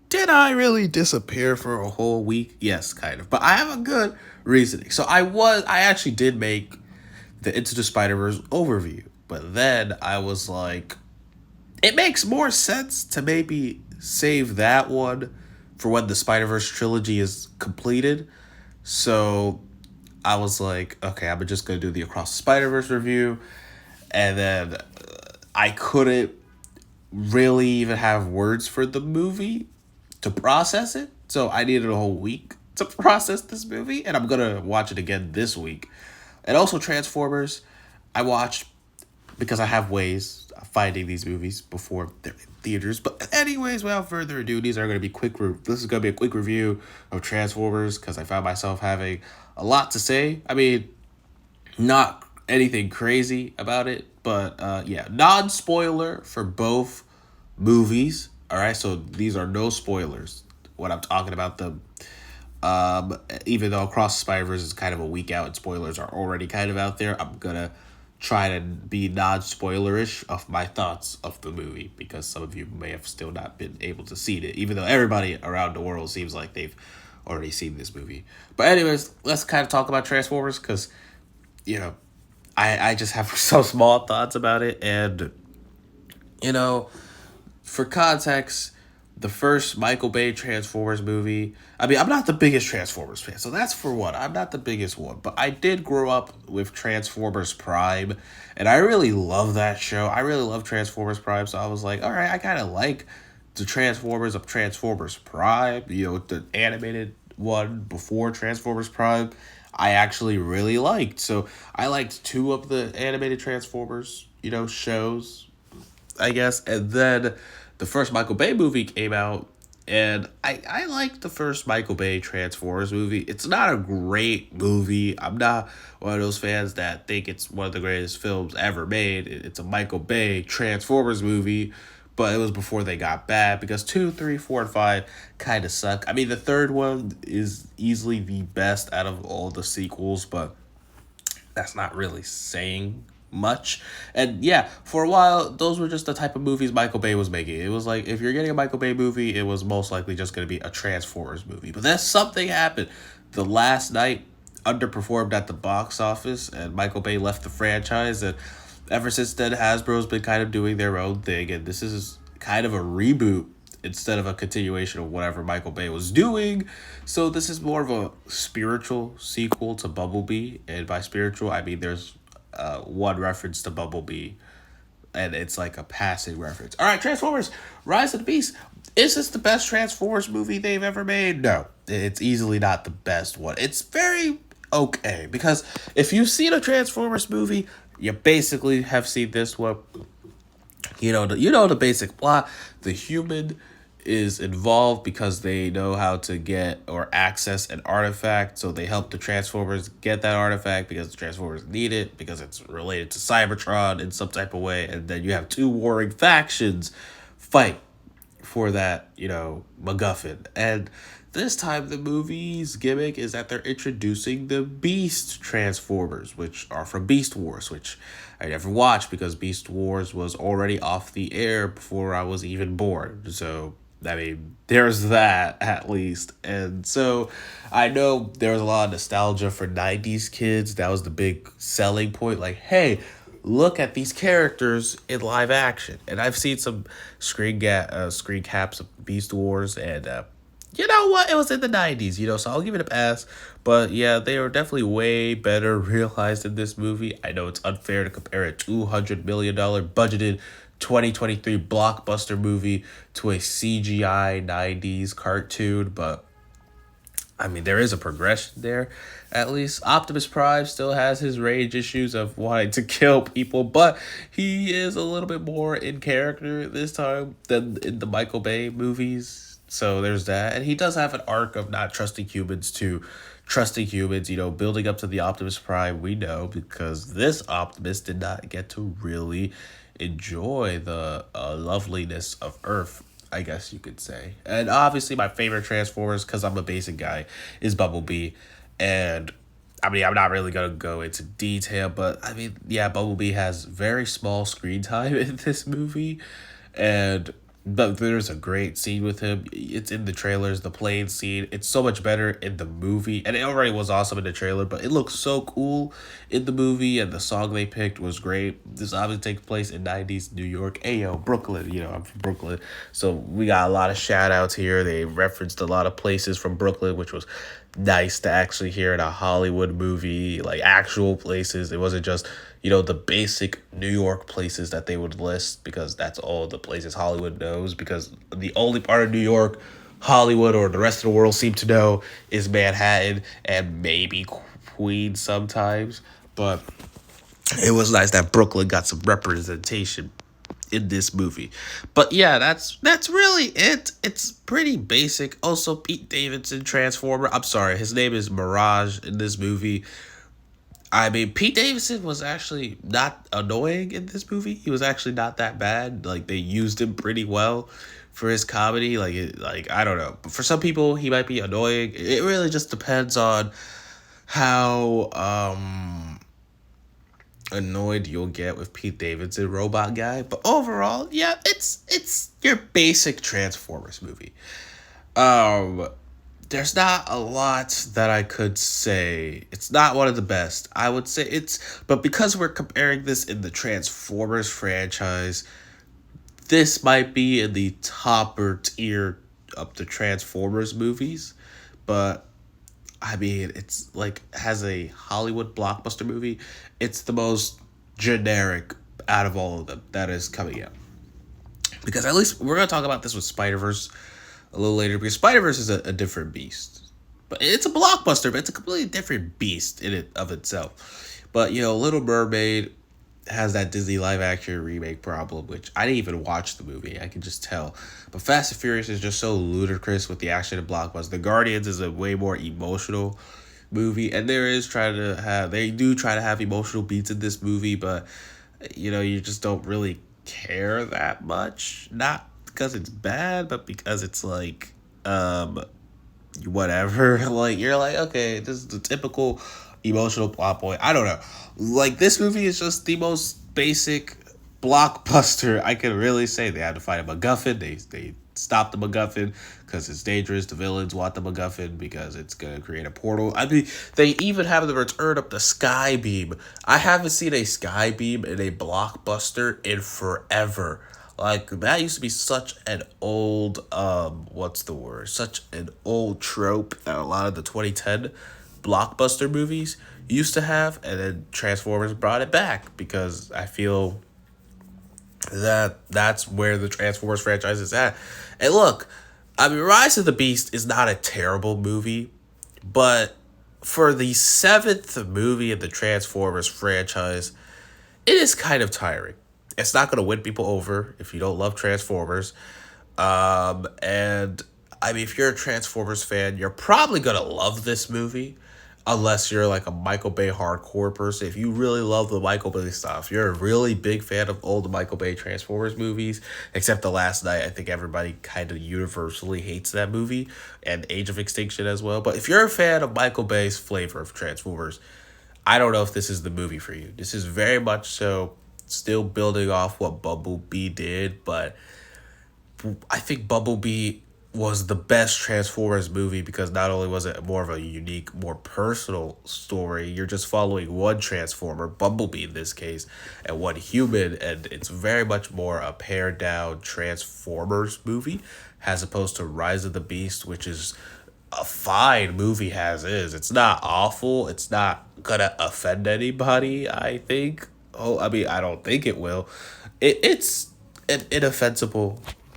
Did I really disappear for a whole week? Yes, kind of. But I have a good reasoning. So I actually did make the Into the Spider Verse overview, but then I was like, it makes more sense to maybe save that one for when the Spider Verse trilogy is completed. So I was like, okay, I'm just gonna do the Across the Spider Verse review, and then I couldn't really even have words for the movie to process it. So I needed a whole week to process this movie, and I'm gonna watch it again this week. And also Transformers, I watched because I have ways of finding these movies before they're in theaters. But anyways, without further ado, these are gonna be this is gonna be a quick review of Transformers because I found myself having a lot to say. I mean, not anything crazy about it, but yeah, non spoiler for both movies. All right, so these are no spoilers. When I'm talking about them, even though Across the Spider Verse is kind of a week out and spoilers are already kind of out there, I'm gonna try to be non spoilerish of my thoughts of the movie because some of you may have still not been able to see it, even though everybody around the world seems like they've already seen this movie. But anyways, let's kind of talk about Transformers because you know I just have some small thoughts about it. And, you know, for context, the first Michael Bay Transformers movie, I mean, I'm not the biggest Transformers fan, so that's for one. I'm not the biggest one, but I did grow up with Transformers Prime, and I really love that show. I really love Transformers Prime, so I was like, all right, I kind of like the Transformers of Transformers Prime, the animated one before Transformers Prime. I actually really liked. So I liked two of the animated Transformers, shows, I guess. And then the first Michael Bay movie came out, and I liked the first Michael Bay Transformers movie. It's not a great movie. I'm not one of those fans that think it's one of the greatest films ever made. It's a Michael Bay Transformers movie, but it was before they got bad because 2, 3, 4, and 5 kind of suck. I mean, the third one is easily the best out of all the sequels, but that's not really saying much. And yeah, for a while, those were just the type of movies Michael Bay was making. It was like, if you're getting a Michael Bay movie, it was most likely just going to be a Transformers movie. But then something happened. The Last Night underperformed at the box office, and Michael Bay left the franchise. And ever since then, Hasbro's been kind of doing their own thing. And this is kind of a reboot instead of a continuation of whatever Michael Bay was doing. So this is more of a spiritual sequel to Bumblebee, and by spiritual I mean there's one reference to Bumblebee, and it's like a passing reference. All right, Transformers: Rise of the Beast. Is this the best Transformers movie they've ever made? No, it's easily not the best one. It's very okay because if you've seen a Transformers movie, you basically have seen this one. The basic plot. The human is involved because they know how to get or access an artifact, so they help the Transformers get that artifact because the Transformers need it because it's related to Cybertron in some type of way, and then you have two warring factions fight for that, MacGuffin. And this time, the movie's gimmick is that they're introducing the Beast Transformers, which are from Beast Wars, which I never watched because Beast Wars was already off the air before I was even born. So, I mean, there's that at least. And so I know there was a lot of nostalgia for 90s kids. That was the big selling point. Like, hey, look at these characters in live action. And I've seen some screen caps of Beast Wars, and you know what? It was in the 90s, so I'll give it a pass. But yeah, they are definitely way better realized in this movie. I know it's unfair to compare a $200 million budgeted 2023 blockbuster movie to a CGI 90s cartoon, but I mean, there is a progression there. At least Optimus Prime still has his rage issues of wanting to kill people, but he is a little bit more in character this time than in the Michael Bay movies. So there's that. And he does have an arc of not trusting humans to trusting humans, building up to the Optimus Prime we know because this Optimus did not get to really enjoy the loveliness of Earth, I guess you could say. And obviously, my favorite Transformers, because I'm a basic guy, is Bumblebee. And I mean, I'm not really going to go into detail, but I mean, yeah, Bumblebee has very small screen time in this movie. And But there's a great scene with him. It's in the trailers, the plane scene. It's so much better in the movie. And it already was awesome in the trailer, but it looks so cool in the movie, and the song they picked was great. This obviously takes place in 90s New York. Ayo, Brooklyn. I'm from Brooklyn. So we got a lot of shout outs here. They referenced a lot of places from Brooklyn, which was nice to actually hear in a Hollywood movie, like actual places. It wasn't just, the basic New York places that they would list, because that's all the places Hollywood knows, because the only part of New York Hollywood or the rest of the world seem to know is Manhattan and maybe Queens sometimes. But it was nice that Brooklyn got some representation in this movie. But yeah, that's really it. It's pretty basic. Also, Pete Davidson Transformer. I'm sorry, his name is Mirage in this movie. I mean, Pete Davidson was actually not annoying in this movie. He was actually not that bad. Like, they used him pretty well for his comedy. Like I don't know. But for some people, he might be annoying. It really just depends on how annoyed you'll get with Pete Davidson, Robot Guy. But overall, yeah, it's your basic Transformers movie. Um, there's not a lot that I could say. It's not one of the best. I would say but because we're comparing this in the Transformers franchise, this might be in the topper tier of the Transformers movies. But I mean, it's like, has a Hollywood blockbuster movie. It's the most generic out of all of them that is coming out. Because at least we're gonna talk about this with Spider Verse a little later, because Spider Verse is a different beast. But it's a blockbuster, but it's a completely different beast in it of itself. But Little Mermaid has that Disney live action remake problem, which I didn't even watch the movie. I can just tell. But Fast and Furious is just so ludicrous with the action and blockbuster. The Guardians is a way more emotional movie, and they do try to have emotional beats in this movie, but you just don't really care that much. Not because it's bad, but because it's like whatever. Like, you're like, okay, this is the typical emotional plot point. I don't know. Like, this movie is just the most basic blockbuster I can really say. They had to fight a MacGuffin. They stopped the MacGuffin because it's dangerous. The villains want the MacGuffin because it's gonna create a portal. I mean, they even have the return of the Sky Beam. I haven't seen a Sky Beam in a blockbuster in forever. Like, that used to be such an old what's the word? Such an old trope that a lot of the 2010 blockbuster movies used to have, and then Transformers brought it back, because I feel that's where the Transformers franchise is at. And look, I mean, Rise of the Beast is not a terrible movie, but for the seventh movie in the Transformers franchise, it is kind of tiring. It's not going to win people over if you don't love Transformers. And I mean, if you're a Transformers fan, you're probably going to love this movie, unless you're like a Michael Bay hardcore person. If you really love the Michael Bay stuff, you're a really big fan of old Michael Bay Transformers movies, except The Last Night. I think everybody kind of universally hates that movie, and Age of Extinction as well. But if you're a fan of Michael Bay's flavor of Transformers, I don't know if this is the movie for you. This is very much so still building off what Bumblebee did, but I think Bumblebee was the best Transformers movie, because not only was it more of a unique, more personal story, you're just following one Transformer, Bumblebee in this case, and one human, and it's very much more a pared down Transformers movie, as opposed to Rise of the Beast, which is a fine movie as is. It's not awful. It's not gonna offend anybody, I think. Oh, I mean, I don't think it will. It's an inoffensive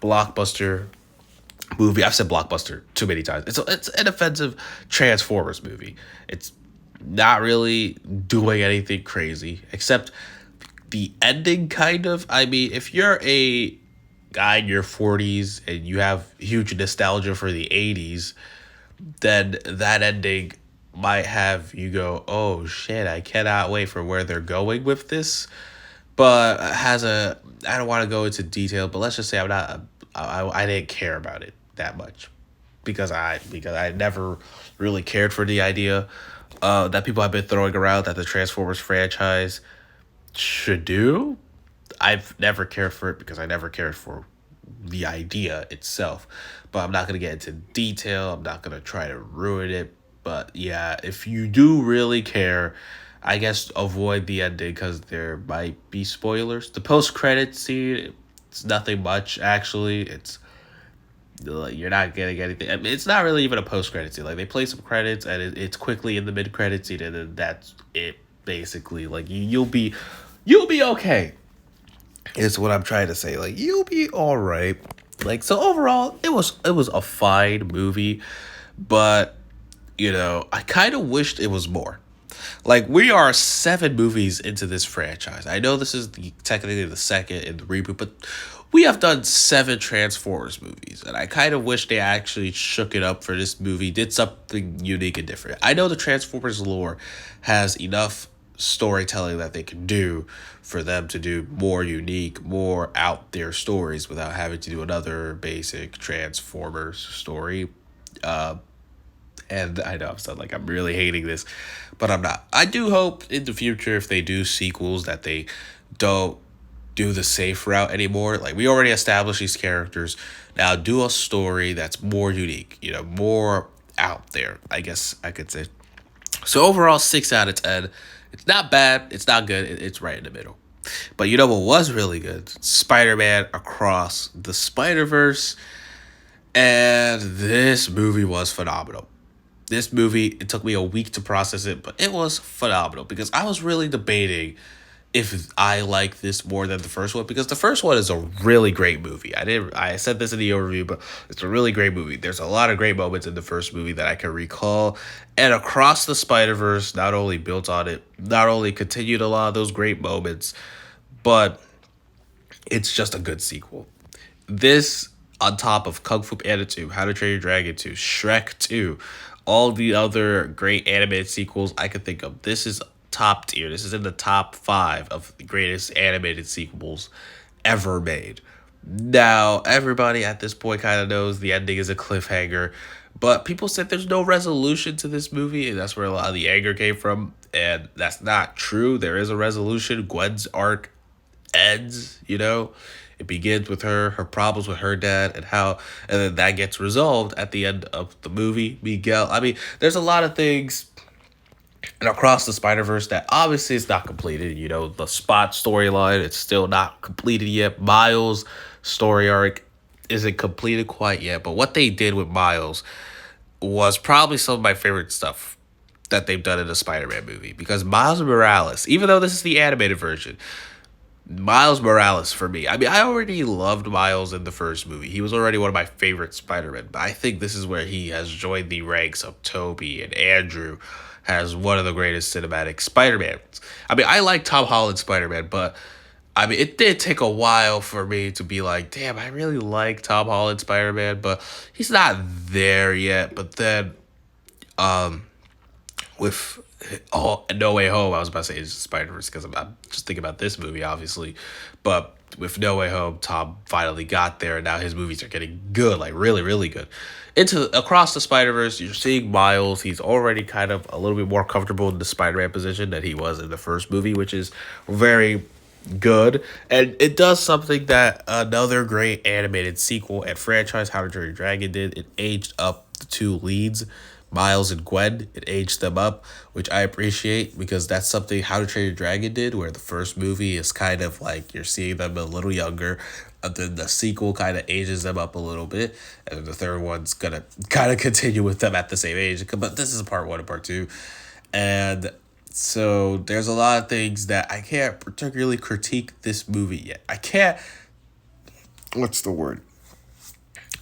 blockbuster movie. I've said blockbuster too many times. It's an offensive Transformers movie. It's not really doing anything crazy, except the ending, kind of. I mean, if you're a guy in your 40s and you have huge nostalgia for the 80s, then that ending might have you go, oh shit, I cannot wait for where they're going with this. But I don't want to go into detail, but let's just say I didn't care about it that much, because I never really cared for the idea that people have been throwing around that the Transformers franchise should do. I've never cared for it because I never cared for the idea itself. But I'm not going to get into detail. I'm not going to try to ruin it. But yeah, if you do really care, I guess avoid the ending because there might be spoilers. The post credit scene, it's nothing much actually. It's like, you're not getting anything. I mean, it's not really even a post credit scene. Like they play some credits and it's quickly in the mid credit scene, and then that's it. Basically, like you'll be okay. Is what I'm trying to say. Like you'll be all right. Like so overall, it was a fine movie, but I kind of wished it was more. Like we are 7 movies into this franchise. I know this is technically the second in the reboot, but we have done 7 Transformers movies, and I kind of wish they actually shook it up for this movie, did something unique and different. I know the Transformers lore has enough storytelling that they can do for them to do more unique, more out there stories without having to do another basic Transformers story. Uh, and I know I'm sounding like I'm really hating this, but I'm not. I do hope in the future, if they do sequels, that they don't do the safe route anymore. Like we already established these characters. Now do a story that's more unique, more out there, I guess I could say. So overall, 6 out of 10. It's not bad. It's not good. It's right in the middle. But you know what was really good? Spider-Man Across the Spider-Verse. And this movie was phenomenal. This movie, it took me a week to process it, but it was phenomenal because I was really debating if I like this more than the first one, because the first one is a really great movie. I said this in the overview, but it's a really great movie. There's a lot of great moments in the first movie that I can recall. And Across the Spider-Verse not only built on it, not only continued a lot of those great moments, but it's just a good sequel. This, on top of Kung Fu Panda 2, How to Train Your Dragon 2, Shrek 2, all the other great animated sequels I could think of. This is top tier. This is in the top 5 of the greatest animated sequels ever made. Now, everybody at this point kind of knows the ending is a cliffhanger, but people said there's no resolution to this movie, and that's where a lot of the anger came from. And that's not true. There is a resolution. Gwen's arc ends, It begins with her problems with her dad, and then that gets resolved at the end of the movie. Miguel, I mean, there's a lot of things and Across the Spider-Verse that obviously is not completed. The Spot storyline, it's still not completed yet. Miles' story arc isn't completed quite yet, but what they did with Miles was probably some of my favorite stuff that they've done in a Spider-Man movie, because Miles Morales, even though this is the animated version, Miles Morales for me. I mean, I already loved Miles in the first movie. He was already one of my favorite Spider-Men, but I think this is where he has joined the ranks of Tobey and Andrew as one of the greatest cinematic Spider-Mans. I mean, I like Tom Holland's Spider-Man, but I mean, it did take a while for me to be like, damn, I really like Tom Holland's Spider-Man, but he's not there yet. But then, with No Way Home, I was about to say it's Spider-Verse because I'm just thinking about this movie, obviously. But with No Way Home, Tom finally got there, and now his movies are getting good, like really, really good. Across the Spider-Verse, you're seeing Miles. He's already kind of a little bit more comfortable in the Spider-Man position than he was in the first movie, which is very good. And it does something that another great animated sequel and franchise, How to Train Your Dragon, did. It aged up the 2 leads, Miles and Gwen. It aged them up, which I appreciate, because that's something How to Train Your Dragon did, where the first movie is kind of like you're seeing them a little younger, and then the sequel kind of ages them up a little bit, and then the third one's gonna kind of continue with them at the same age. But this is part 1 and part 2, and so there's a lot of things that I can't particularly critique this movie yet. I can't. What's the word?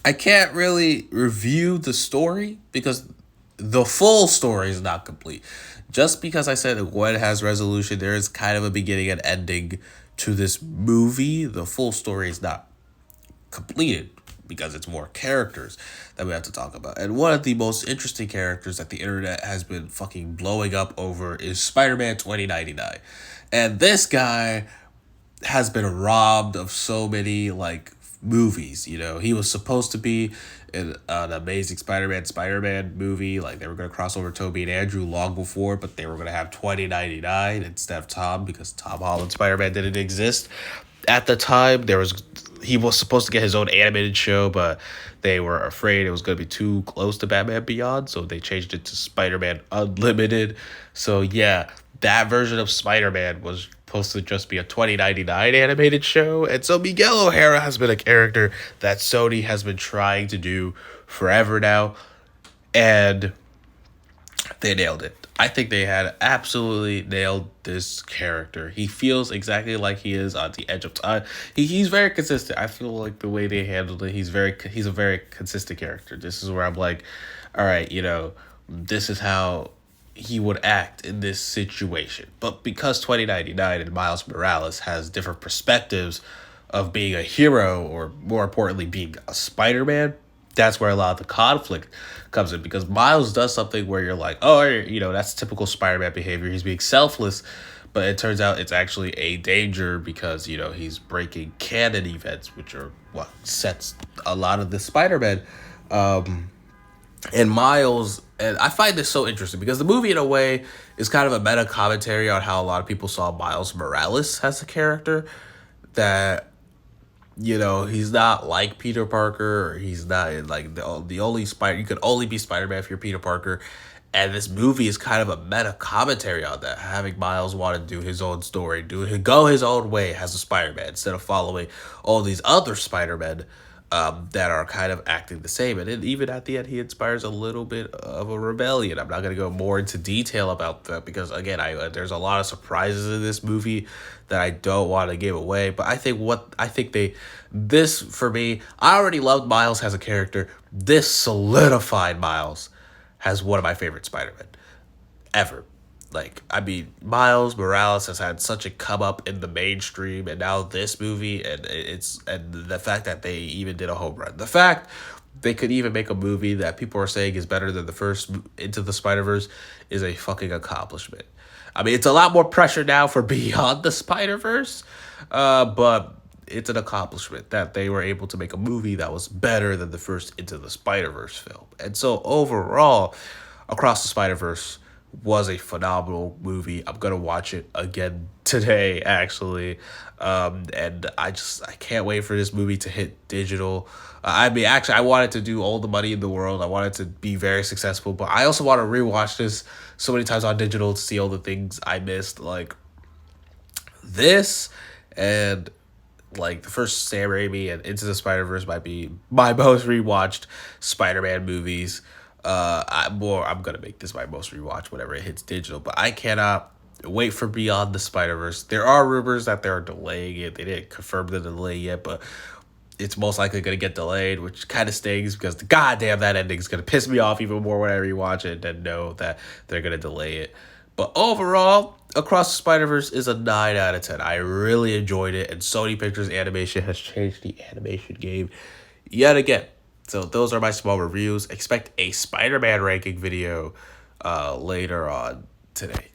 I can't really review the story because the full story is not complete. Just because I said Gwen has resolution, there is kind of a beginning and ending to this movie. The full story is not completed because it's more characters that we have to talk about. And one of the most interesting characters that the internet has been fucking blowing up over is Spider-Man 2099. And this guy has been robbed of so many movies. He was supposed to be in an Amazing Spider-Man movie. Like they were gonna cross over Tobey and Andrew long before, but they were gonna have 2099 instead of Tom because Tom Holland Spider-Man didn't exist. at the time he was supposed to get his own animated show, but they were afraid it was going to be too close to Batman Beyond, so they changed it to Spider-Man Unlimited. So yeah, that version of Spider-Man was supposed to just be a 2099 animated show. And so Miguel O'Hara has been a character that Sony has been trying to do forever now, and they nailed it. I think they had absolutely nailed this character. He feels exactly like he is on the edge of time. He's very consistent. I feel like the way they handled it, he's a very consistent character. This is where I'm like, all right, this is how he would act in this situation. But because 2099 and Miles Morales has different perspectives of being a hero, or more importantly being a Spider-Man, that's where a lot of the conflict comes in, because Miles does something where you're like, oh, that's typical Spider-Man behavior. He's being selfless, but it turns out it's actually a danger because, he's breaking canon events, which are what sets a lot of the Spider-Man. And Miles, and I find this so interesting because the movie, in a way, is kind of a meta commentary on how a lot of people saw Miles Morales as a character. That he's not like Peter Parker, or he's not like the only Spider. You could only be Spider-Man if you're Peter Parker, and this movie is kind of a meta commentary on that, having Miles want to do his own story, go his own way as a Spider-Man instead of following all these other Spider-Men that are kind of acting the same. And then even at the end, he inspires a little bit of a rebellion. I'm not going to go more into detail about that because, again, there's a lot of surprises in this movie that I don't want to give away. But this, for me, I already loved Miles as a character. This solidified Miles as one of my favorite Spider-Man ever. Miles Morales has had such a come up in the mainstream, and now this movie, and the fact that they even did a home run, the fact they could even make a movie that people are saying is better than the first Into the Spider-Verse is a fucking accomplishment. It's a lot more pressure now for Beyond the Spider-Verse, but it's an accomplishment that they were able to make a movie that was better than the first Into the Spider-Verse film. And so overall, Across the Spider-Verse was a phenomenal movie. I'm gonna watch it again today, actually, and I can't wait for this movie to hit digital. Actually, I wanted to do all the money in the world. I wanted to be very successful, but I also want to rewatch this so many times on digital to see all the things I missed, like this, and like the first Sam Raimi and Into the Spider-Verse might be my most rewatched Spider-Man movies. I'm gonna make this my most rewatch whenever it hits digital, but I cannot wait for Beyond the Spider-Verse. There are rumors that they're delaying it. They didn't confirm the delay yet, but it's most likely gonna get delayed, which kind of stings because goddamn that ending is gonna piss me off even more whenever you watch it and know that they're gonna delay it. But overall, Across the Spider-Verse is a 9 out of 10. I really enjoyed it, and Sony Pictures Animation has changed the animation game yet again. So those are my small reviews. Expect a Spider-Man ranking video later on today.